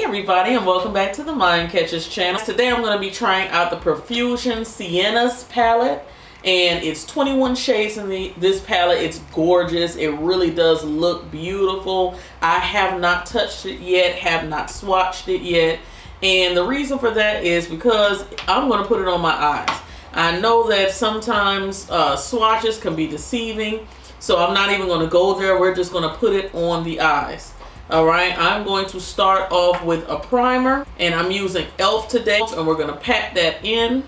everybody, and welcome back to the Mind Catchers channel. Today I'm going to be trying out the Profusion Siennas palette, and it's 21 shades in this palette. It's gorgeous. It really does look beautiful. I have not touched it yet, have not swatched it yet, and the reason for that is because I'm going to put it on my eyes. I know that sometimes swatches can be deceiving, so I'm not even going to go there. We're just going to put it on the eyes. Alright, I'm going to start off with a primer, and I'm using e.l.f. today, and we're going to pat that in.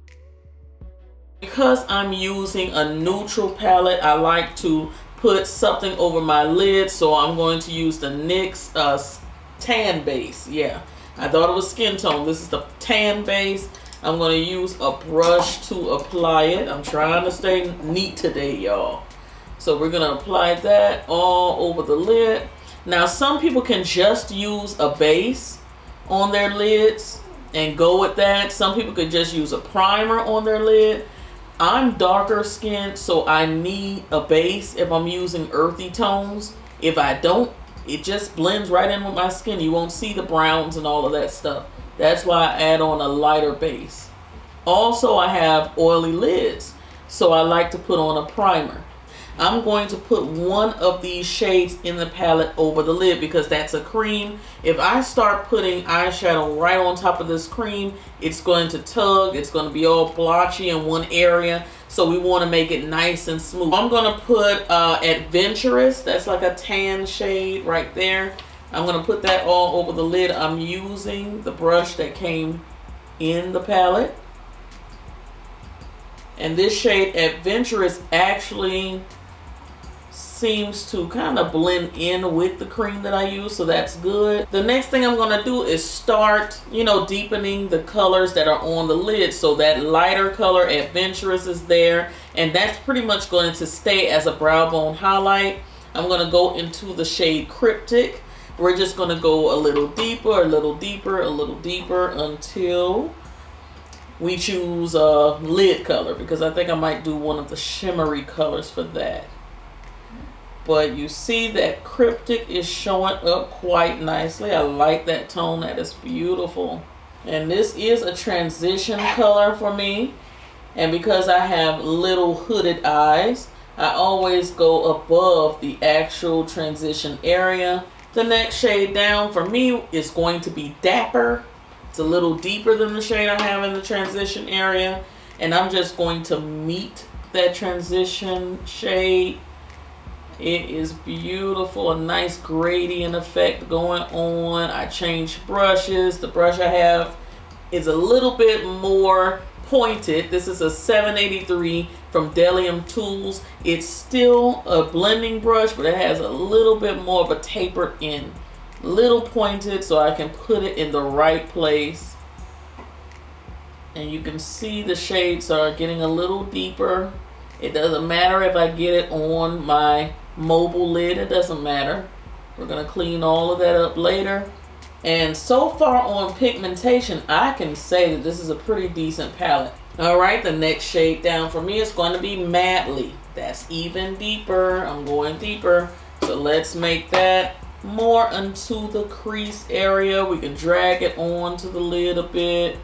Because I'm using a neutral palette, I like to put something over my lid, so I'm going to use the NYX tan base. Yeah, I thought it was skin tone. This is the tan base. I'm going to use a brush to apply it. I'm trying to stay neat today, y'all. So we're going to apply that all over the lid. Now, some people can just use a base on their lids and go with that. Some people could just use a primer on their lid. I'm darker skinned, so I need a base if I'm using earthy tones. If I don't, it just blends right in with my skin. You won't see the browns and all of that stuff. That's why I add on a lighter base. Also, I have oily lids, so I like to put on a primer. I'm going to put one of these shades in the palette over the lid because that's a cream. If I start putting eyeshadow right on top of this cream, it's going to tug. It's going to be all blotchy in one area. So we want to make it nice and smooth. I'm going to put Adventurous. That's like a tan shade right there. I'm going to put that all over the lid. I'm using the brush that came in the palette. And this shade Adventurous actually seems to kind of blend in with the cream that I use, so that's good. The next thing I'm going to do is start, deepening the colors that are on the lid. So that lighter color Adventurous is there, and that's pretty much going to stay as a brow bone highlight. I'm going to go into the shade Cryptic. We're just going to go a little deeper, a little deeper, a little deeper until we choose a lid color, because I think I might do one of the shimmery colors for that. But you see that Cryptic is showing up quite nicely. I like that tone. That is beautiful. And this is a transition color for me. And because I have little hooded eyes, I always go above the actual transition area. The next shade down for me is going to be Dapper. It's a little deeper than the shade I have in the transition area. And I'm just going to meet that transition shade. It is beautiful, a nice gradient effect going on. I changed brushes. The brush I have is a little bit more pointed. This is a 783 from Delium Tools. It's still a blending brush, but it has a little bit more of a tapered end. Little pointed, so I can put it in the right place. And you can see the shades are getting a little deeper. It doesn't matter if I get it on my mobile lid, it doesn't matter. We're going to clean all of that up later. And so far on pigmentation, I can say that this is a pretty decent palette. Alright, the next shade down for me is going to be Madly. That's even deeper. I'm going deeper. So let's make that more into the crease area. We can drag it onto the lid a bit.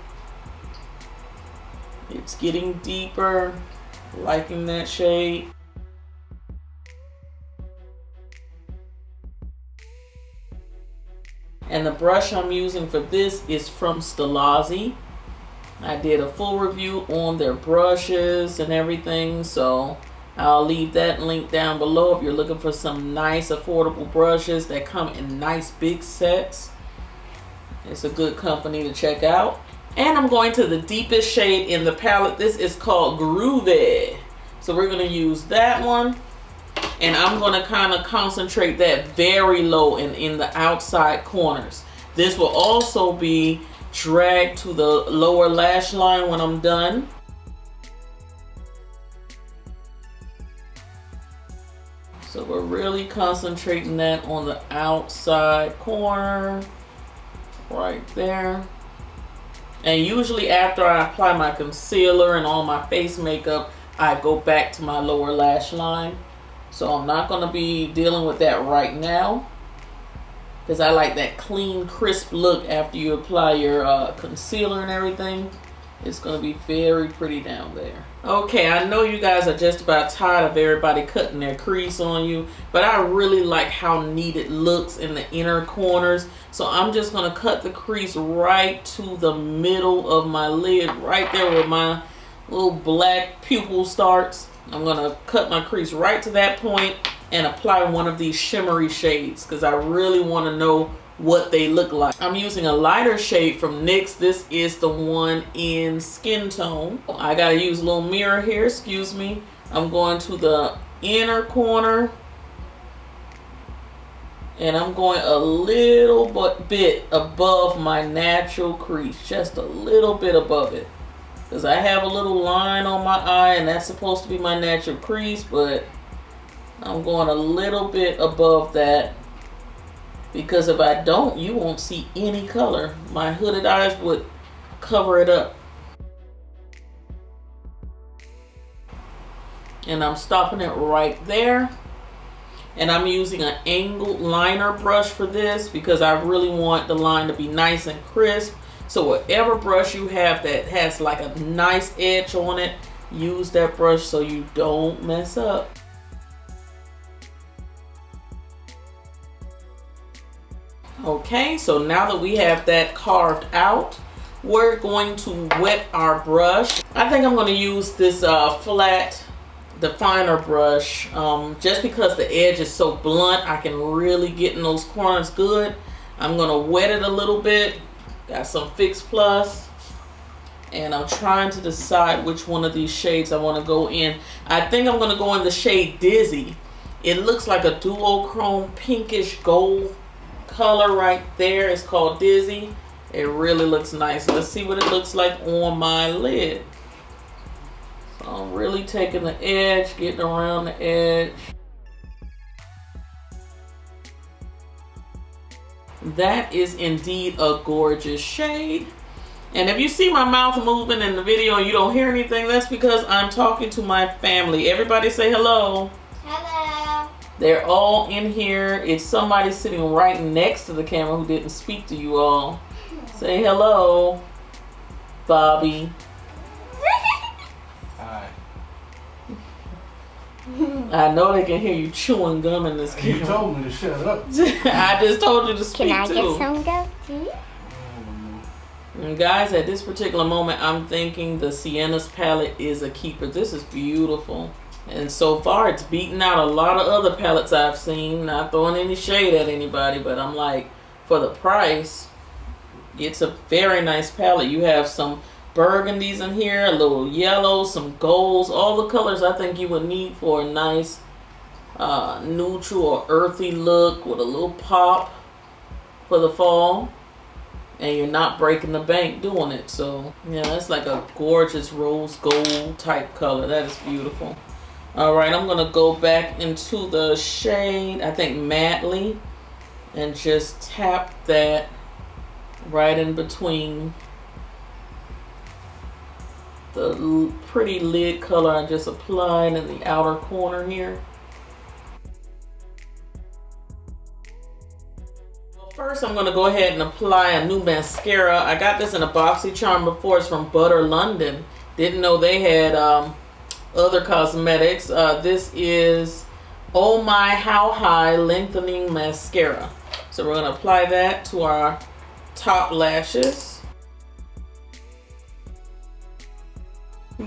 It's getting deeper. Liking that shade. And the brush I'm using for this is from Stilazzi. I did a full review on their brushes and everything, so I'll leave that link down below if you're looking for some nice affordable brushes that come in nice big sets. It's a good company to check out. And I'm going to the deepest shade in the palette. This is called Groovy. So we're going to use that one. And I'm going to kind of concentrate that very low and in the outside corners. This will also be dragged to the lower lash line when I'm done. So we're really concentrating that on the outside corner. Right there. And usually after I apply my concealer and all my face makeup, I go back to my lower lash line. So I'm not going to be dealing with that right now. because I like that clean, crisp look after you apply your concealer and everything. It's going to be very pretty down there. Okay, I know you guys are just about tired of everybody cutting their crease on you, but I really like how neat it looks in the inner corners. So I'm just going to cut the crease right to the middle of my lid, right there where my little black pupil starts. I'm going to cut my crease right to that point and apply one of these shimmery shades because I really want to know what they look like. I'm using a lighter shade from NYX. This is the one in Skin Tone. I gotta use a little mirror here, excuse me. I'm going to the inner corner and I'm going a little bit above my natural crease, just a little bit above it, because I have a little line on my eye and that's supposed to be my natural crease, but I'm going a little bit above that. Because if I don't, you won't see any color. My hooded eyes would cover it up. And I'm stopping it right there. And I'm using an angled liner brush for this because I really want the line to be nice and crisp. So whatever brush you have that has like a nice edge on it, use that brush so you don't mess up. Okay, so now that we have that carved out, we're going to wet our brush. I think I'm going to use this flat definer brush just because the edge is so blunt. I can really get in those corners good. I'm going to wet it a little bit. Got some Fix Plus. And I'm trying to decide which one of these shades I want to go in. I think I'm going to go in the shade Dizzy. It looks like a duochrome pinkish gold color right there. It's called Dizzy. It really looks nice. Let's see what it looks like on my lid. So I'm really taking the edge, getting around the edge. That is indeed a gorgeous shade. And if you see my mouth moving in the video and you don't hear anything, that's because I'm talking to my family. Everybody say hello. Hello. They're all in here. It's somebody sitting right next to the camera who didn't speak to you all. Say hello, Bobby. Hi. I know they can hear you chewing gum in this camera. You told me to shut up. I just told you to speak Can I too. get some gum too? And guys, at this particular moment, I'm thinking the Sienna's palette is a keeper. This is beautiful. And so far, it's beaten out a lot of other palettes I've seen. Not throwing any shade at anybody, but I'm like, for the price, it's a very nice palette. You have some burgundies in here, a little yellow, some golds, all the colors I think you would need for a nice neutral or earthy look with a little pop for the fall. And you're not breaking the bank doing it. So, yeah, it's like a gorgeous rose gold type color. That is beautiful. All right, I'm going to go back into the shade, I think Madly, and just tap that right in between the pretty lid color I just applied in the outer corner here. Well, first I'm going to go ahead and apply a new mascara. I got this in a BoxyCharm before. It's from Butter London. Didn't know they had other cosmetics. This is Oh My How High Lengthening Mascara. So we're going to apply that to our top lashes.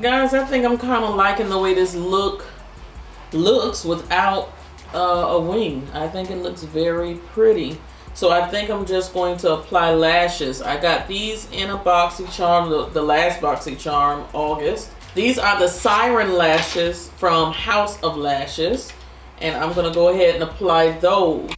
Guys, I think I'm kind of liking the way this looks without a wing. I think it looks very pretty. So I think I'm just going to apply lashes. I got these in a BoxyCharm, the last BoxyCharm, August. These are the Siren lashes from House of Lashes. And I'm going to go ahead and apply those.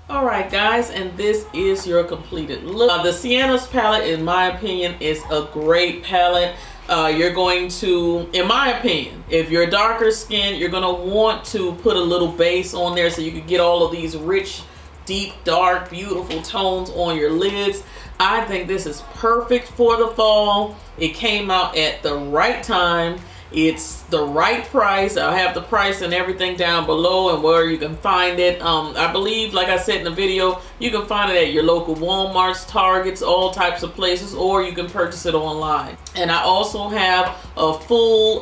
Alright guys, and this is your completed look. The Sienna's palette, in my opinion, is a great palette. You're going to, in my opinion, if you're darker skinned, you're going to want to put a little base on there so you can get all of these rich, deep, dark, beautiful tones on your lids. I think this is perfect for the fall. It came out at the right time. It's the right price. I'll have the price and everything down below and where you can find it. I believe, like I said in the video, you can find it at your local Walmarts, Targets, all types of places, or you can purchase it online. And I also have a full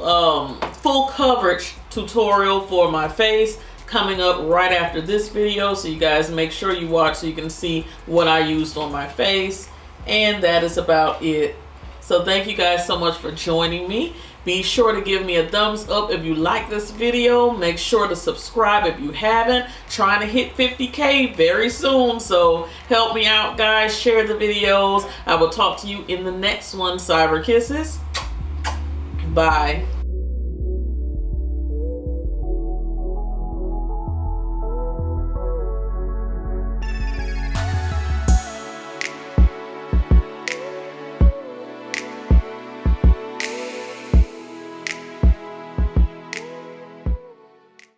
coverage tutorial for my face coming up right after this video, so you guys make sure you watch so you can see what I used on my face. And that is about it. So thank you guys so much for joining me. Be sure to give me a thumbs up if you like this video. Make sure to subscribe if you haven't. Trying to hit 50K very soon, so help me out, guys. Share the videos. I will talk to you in the next one. Cyber kisses. Bye.